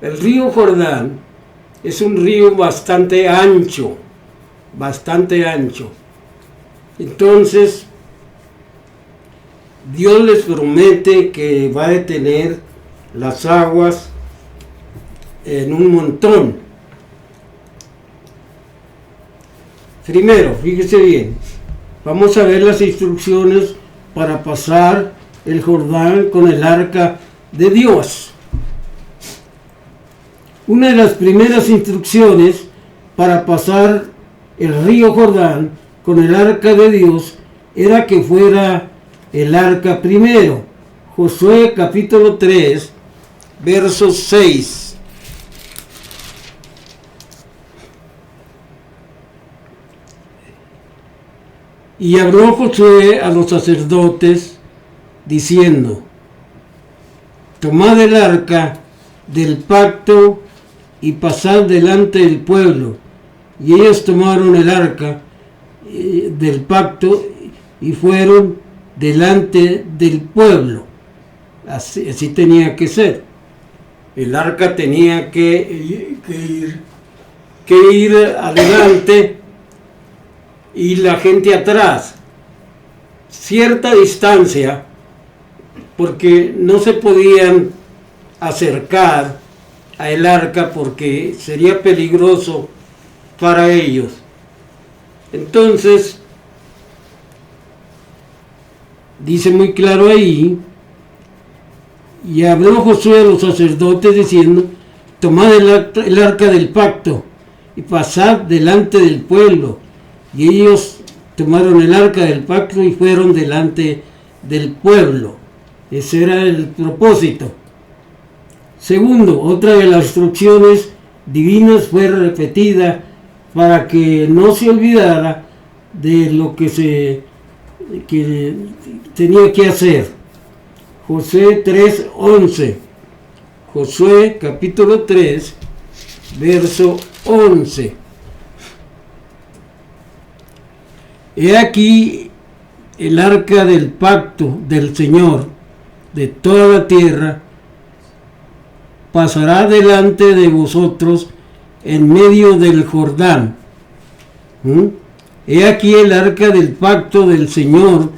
El río Jordán es un río bastante ancho. Entonces, Dios les promete que va a detener las aguas en un montón. Primero, fíjese bien, vamos a ver las instrucciones para pasar el Jordán con el arca de Dios. Una de las primeras instrucciones para pasar el río Jordán con el arca de Dios era que fuera el arca primero. Josué capítulo 3, verso 6. Y habló Josué a los sacerdotes diciendo: tomad el arca del pacto y pasad delante del pueblo. Y ellos tomaron el arca del pacto y fueron delante del pueblo. Así tenía que ser. El arca tenía que ir adelante y la gente atrás. Cierta distancia, porque no se podían acercar a el arca porque sería peligroso para ellos. Entonces, dice muy claro ahí: y habló Josué a los sacerdotes diciendo: tomad el arca del pacto y pasad delante del pueblo. Y ellos tomaron el arca del pacto y fueron delante del pueblo. Ese era el propósito. Segundo, otra de las instrucciones divinas fue repetida para que no se olvidara de lo que tenía que hacer. Josué 3:11. Josué capítulo 3, verso 11. He aquí el arca del pacto del Señor de toda la tierra pasará delante de vosotros en medio del Jordán. He aquí el arca del pacto del Señor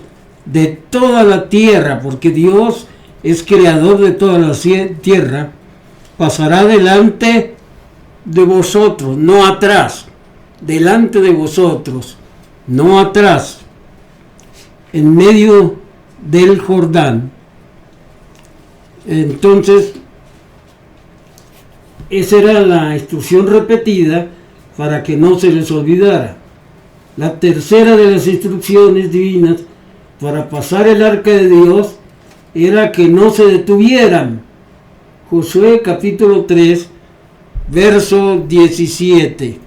de toda la tierra, porque Dios es creador de toda la tierra, pasará delante de vosotros, no atrás, delante de vosotros, no atrás, en medio del Jordán. Entonces, esa era la instrucción repetida para que no se les olvidara. La tercera de las instrucciones divinas para pasar el arca de Dios era que no se detuvieran. Josué capítulo 3, verso 17.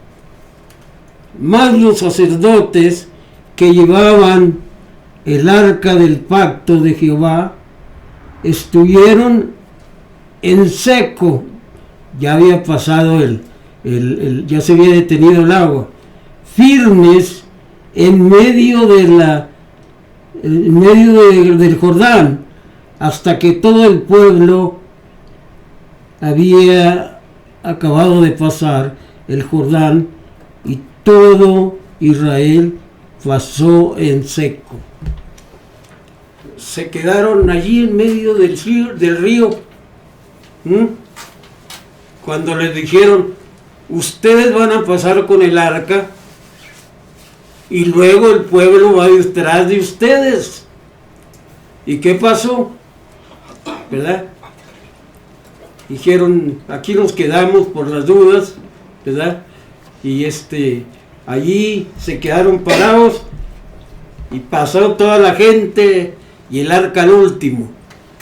Mas los sacerdotes que llevaban el arca del pacto de Jehová estuvieron en seco. Ya había pasado ya se había detenido el agua, firmes en medio del Jordán, hasta que todo el pueblo había acabado de pasar el Jordán y todo Israel pasó en seco. Se quedaron allí en medio del río. Cuando les dijeron: ustedes van a pasar con el arca y luego el pueblo va detrás de ustedes. ¿Y qué pasó? ¿Verdad? Dijeron: aquí nos quedamos por las dudas, ¿verdad? Y allí se quedaron parados y pasó toda la gente y el arca al último.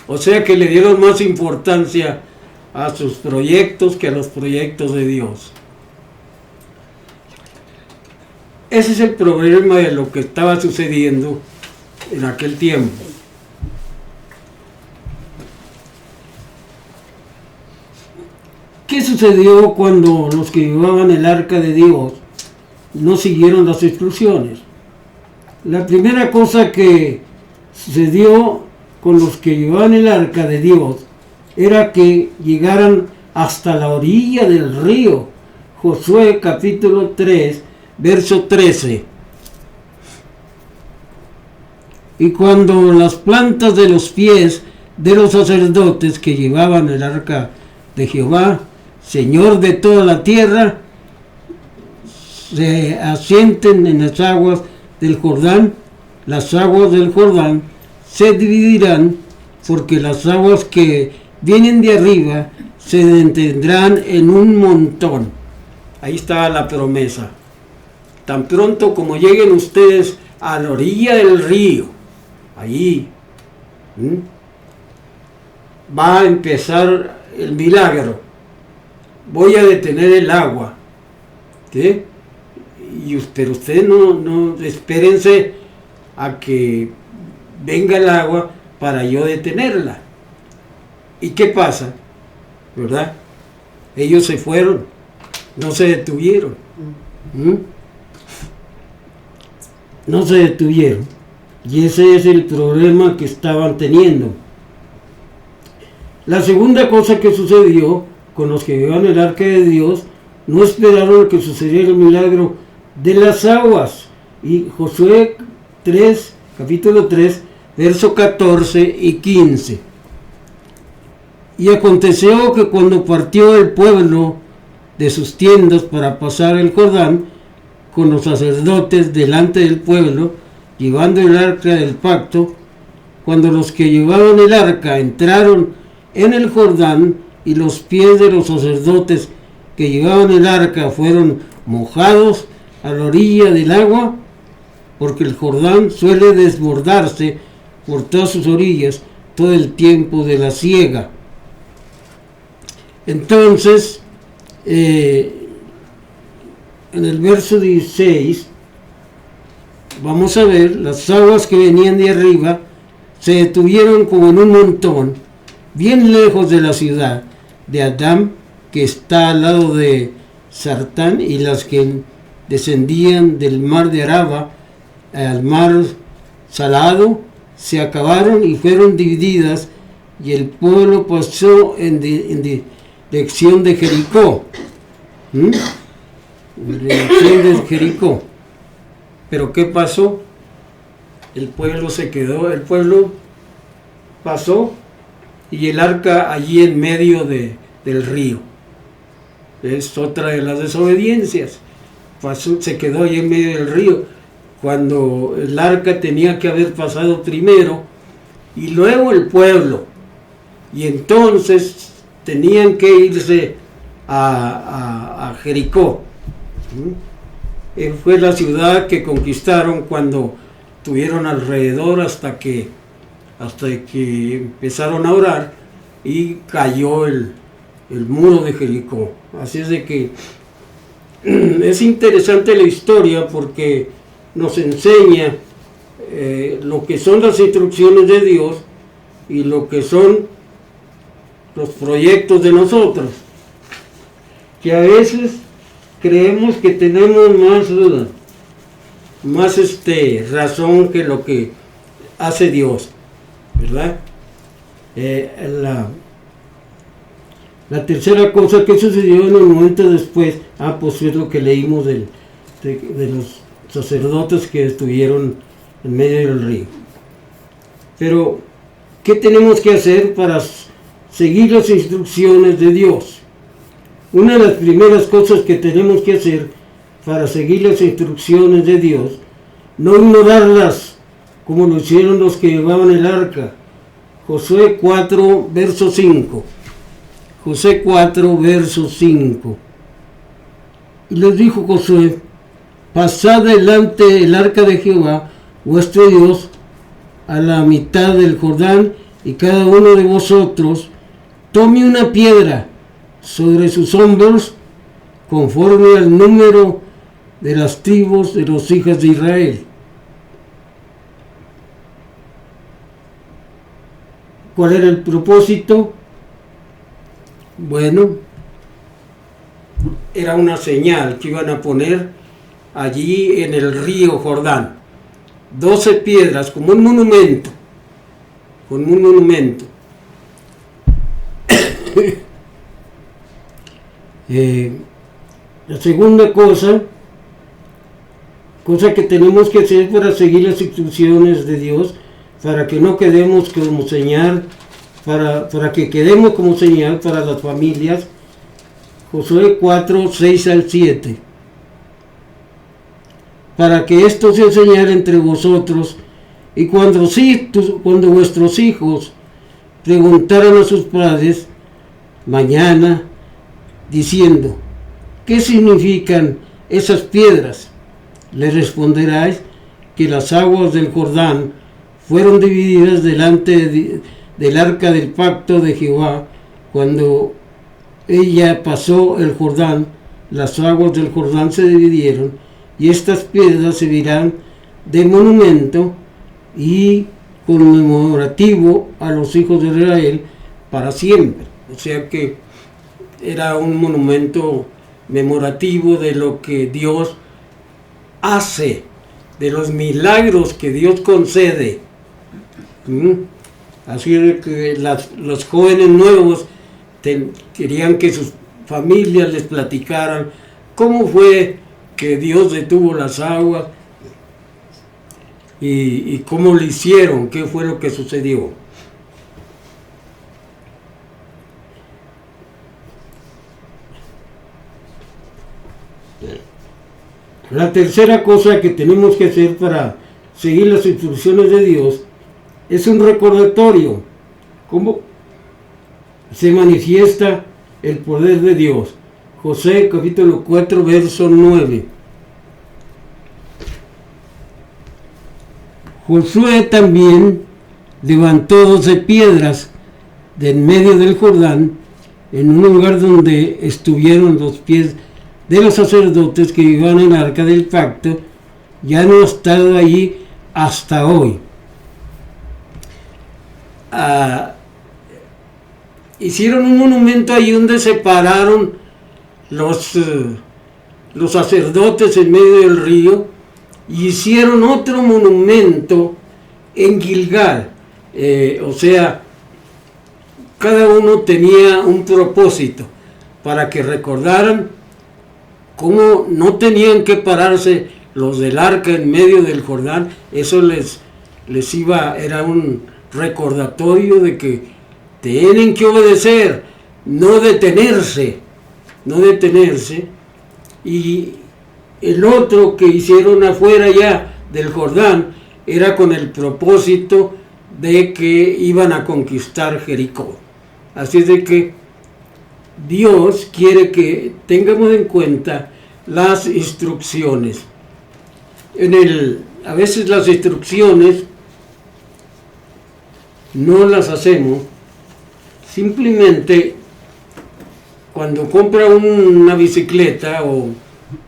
O sea que le dieron más importancia a sus proyectos que a los proyectos de Dios. Ese es el problema de lo que estaba sucediendo en aquel tiempo. ¿Qué sucedió cuando los que llevaban el arca de Dios no siguieron las instrucciones? La primera cosa que sucedió con los que llevaban el arca de Dios era que llegaran hasta la orilla del río. Josué capítulo 3, verso 13. Y cuando las plantas de los pies de los sacerdotes que llevaban el arca de Jehová, Señor de toda la tierra, se asienten en las aguas del Jordán, las aguas del Jordán se dividirán, porque las aguas que vienen de arriba se detendrán en un montón. Ahí está la promesa. Tan pronto como lleguen ustedes a la orilla del río, allí va a empezar el milagro. Voy a detener el agua. ¿Sí? Pero ustedes no espérense a que venga el agua para yo detenerla. ¿Y qué pasa? ¿Verdad? Ellos se fueron, no se detuvieron. No se detuvieron. Y ese es el problema que estaban teniendo. La segunda cosa que sucedió con los que llevaban el arca de Dios, no esperaron que sucediera el milagro de las aguas. Y Josué 3, capítulo 3, verso 14 y 15. Y aconteció que cuando partió el pueblo de sus tiendas para pasar el Jordán, con los sacerdotes delante del pueblo, llevando el arca del pacto, cuando los que llevaban el arca entraron en el Jordán, y los pies de los sacerdotes que llevaban el arca fueron mojados a la orilla del agua, porque el Jordán suele desbordarse por todas sus orillas todo el tiempo de la siega. Entonces, en el verso 16, vamos a ver, las aguas que venían de arriba se detuvieron como en un montón, bien lejos de la ciudad de Adam, que está al lado de Sartán, y las que descendían del mar de Araba al mar salado se acabaron y fueron divididas, y el pueblo pasó en dirección de Jericó. En dirección de Jericó. Pero ¿qué pasó? El pueblo se quedó, el pueblo pasó, y el arca allí en medio del río. Es otra de las desobediencias. Pasó, se quedó allí en medio del río, cuando el arca tenía que haber pasado primero y luego el pueblo. Y entonces tenían que irse a Jericó. Fue la ciudad que conquistaron cuando tuvieron alrededor hasta que empezaron a orar y cayó el muro de Jericó. Así es de que es interesante la historia, porque nos enseña lo que son las instrucciones de Dios y lo que son los proyectos de nosotros, que a veces creemos que tenemos más razón que lo que hace Dios, ¿verdad? La tercera cosa que sucedió en el momento después, pues es lo que leímos de los sacerdotes que estuvieron en medio del río. Pero, ¿qué tenemos que hacer para seguir las instrucciones de Dios? Una de las primeras cosas que tenemos que hacer para seguir las instrucciones de Dios, no ignorarlas como lo hicieron los que llevaban el arca. Josué 4, verso 5. Josué 4, verso 5. Y les dijo Josué: pasad delante el arca de Jehová, vuestro Dios, a la mitad del Jordán, y cada uno de vosotros tome una piedra sobre sus hombros, conforme al número de las tribus de los hijos de Israel. ¿Cuál era el propósito? Bueno, era una señal que iban a poner allí en el río Jordán. 12 piedras, como un monumento. La segunda cosa que tenemos que hacer para seguir las instrucciones de Dios, para que no quedemos como señal, para que quedemos como señal para las familias. Josué 4, 6 al 7. Para que esto sea señal entre vosotros, y cuando vuestros hijos preguntaran a sus padres mañana, diciendo, ¿qué significan esas piedras? Les responderáis que las aguas del Jordán fueron divididas delante del arca del pacto de Jehová. Cuando ella pasó el Jordán, las aguas del Jordán se dividieron, y estas piedras servirán de monumento y conmemorativo a los hijos de Israel para siempre. O sea que era un monumento memorativo de lo que Dios hace, de los milagros que Dios concede. Así de que los jóvenes nuevos querían que sus familias les platicaran cómo fue que Dios detuvo las aguas y cómo lo hicieron, qué fue lo que sucedió. La tercera cosa que tenemos que hacer para seguir las instrucciones de Dios es un recordatorio. ¿Cómo se manifiesta el poder de Dios? Josué capítulo 4, verso 9. Josué también levantó 12 piedras de en medio del Jordán, en un lugar donde estuvieron los pies de los sacerdotes que iban en el arca del pacto. Ya no ha estado allí hasta hoy. Hicieron un monumento ahí donde se pararon los sacerdotes en medio del río, y hicieron otro monumento en Gilgal. O sea, cada uno tenía un propósito para que recordaran cómo no tenían que pararse los del arca en medio del Jordán. Eso era un recordatorio de que tienen que obedecer, no detenerse. Y el otro que hicieron afuera ya del Jordán era con el propósito de que iban a conquistar Jericó. Así es de que Dios quiere que tengamos en cuenta las instrucciones. A veces las instrucciones no las hacemos. Simplemente cuando compra una bicicleta o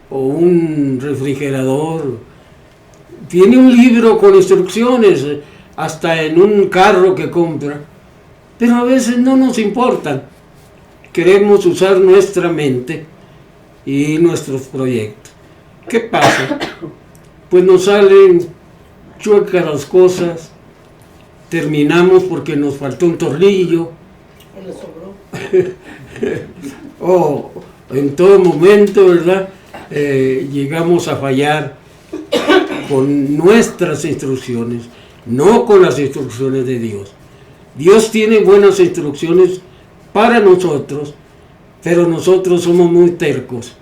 un refrigerador, tiene un libro con instrucciones, hasta en un carro que compra, pero a veces no nos importan. Queremos usar nuestra mente y nuestros proyectos. ¿Qué pasa? Pues nos salen chuecas las cosas, terminamos porque nos faltó un tornillo, o en todo momento, ¿verdad? Llegamos a fallar con nuestras instrucciones, no con las instrucciones de Dios. Dios tiene buenas instrucciones para nosotros, pero nosotros somos muy tercos.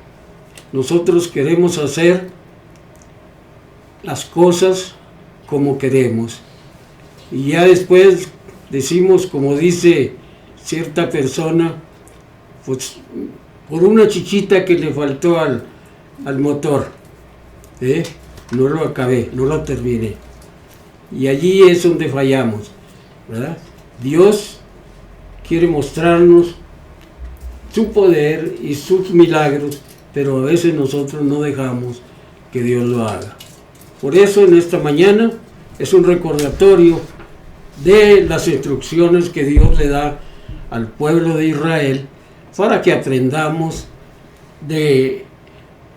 Nosotros queremos hacer las cosas como queremos, y ya después decimos, como dice cierta persona, pues por una chichita que le faltó al motor, no lo acabé, no lo terminé, y allí es donde fallamos, ¿verdad? Dios quiere mostrarnos su poder y sus milagros, pero a veces nosotros no dejamos que Dios lo haga. Por eso en esta mañana es un recordatorio de las instrucciones que Dios le da al pueblo de Israel, para que aprendamos de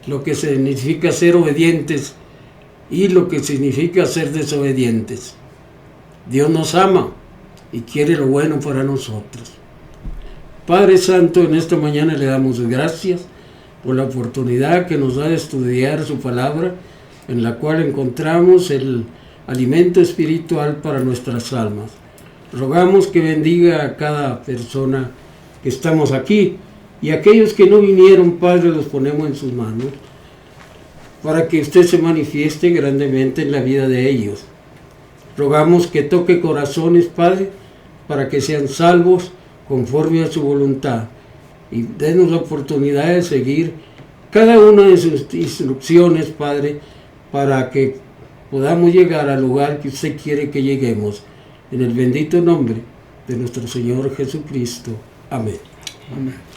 lo que significa ser obedientes y lo que significa ser desobedientes. Dios nos ama y quiere lo bueno para nosotros. Padre Santo, en esta mañana le damos gracias por la oportunidad que nos da de estudiar su palabra, en la cual encontramos el alimento espiritual para nuestras almas. Rogamos que bendiga a cada persona que estamos aquí, y aquellos que no vinieron, Padre, los ponemos en sus manos, para que usted se manifieste grandemente en la vida de ellos. Rogamos que toque corazones, Padre, para que sean salvos conforme a su voluntad, y denos la oportunidad de seguir cada una de sus instrucciones, Padre, para que podamos llegar al lugar que usted quiere que lleguemos. En el bendito nombre de nuestro Señor Jesucristo. Amén. Amén.